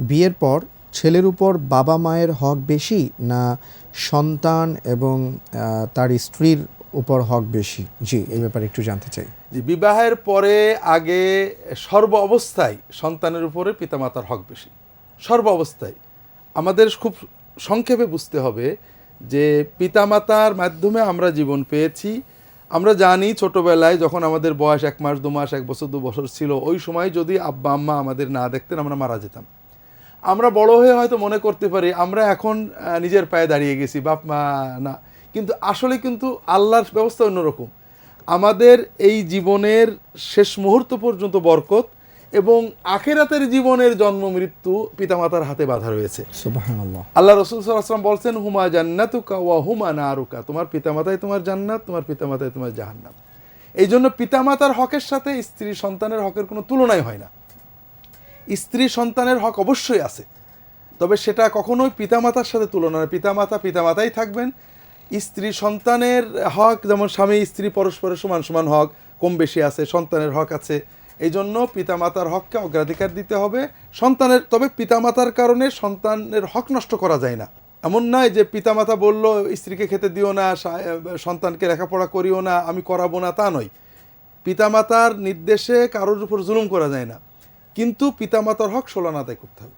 বিয়ের পর ছেলের উপর বাবা মায়ের হক বেশি না সন্তান এবং তার স্ত্রীর উপর হক বেশি? জি, এই ব্যাপারে একটু জানতে চাই। যে বিবাহের পরে আগে সর্ব অবস্থায় সন্তানের উপরে পিতামাতার হক বেশি। সর্ব অবস্থায় আমাদের খুব সংক্ষেপে বুঝতে হবে যে পিতামাতার মাধ্যমে আমরা জীবন পেয়েছি। আমরা জানি ছোটবেলায় যখন আমাদের বয়স 1 মাস 2 মাস 1 বছর 2 বছর ছিল, ওই সময় যদি আব্বা আম্মা আমাদের না দেখতেন আমরা মারা যেতাম। আমরা বড় হয়ে হয়তো মনে করতে পারি আমরা এখন নিজের পায়ে দাঁড়িয়ে গেছি, বাপ মা না, কিন্তু আসলে কিন্তু আল্লাহর ব্যবস্থা অন্যরকম। আমাদের এই জীবনের শেষ মুহূর্ত পর্যন্ত বরকত এবং আখিরাতের জীবনের জন্ম মৃত্যু পিতামাতার হাতে বাঁধা রয়েছে। সুবহানাল্লাহ। আল্লাহ রাসূল সাল্লাল্লাহু আলাইহি ওয়াসাল্লাম বলছেন, হুমা জান্নাতুকা ওয়া হুমা নারুকা, তোমার পিতামাতাই তোমার জান্নাত, তোমার পিতামাতাই তোমার জাহান্নাম। এই জন্য পিতামাতার হকের সাথে স্ত্রী সন্তানের হকের কোনো তুলনাই হয় না। স্ত্রী সন্তানের হক অবশ্যই আছে, তবে সেটা কখনোই পিতামাতার সাথে তুলনা নয়। পিতামাতা পিতামাতাই থাকবেন। স্ত্রী সন্তানের হক, যেমন স্বামী স্ত্রী পরস্পরের সমান সমান হক কম বেশি আছে, সন্তানের হক আছে। এই জন্য পিতামাতার হককে অগ্রাধিকার দিতে হবে সন্তানের। তবে পিতামাতার কারণে সন্তানের হক নষ্ট করা যায় না। এমন নয় যে পিতামাতা বলল স্ত্রীকে খেতে দিও না, সন্তানকে লেখাপড়া করিও না, আমি করাবো না, তা নয়। পিতামাতার নির্দেশে কারোর উপর জুলুম করা যায় না, কিন্তু পিতামাতার হক ষোলনা আদায় করতে হবে।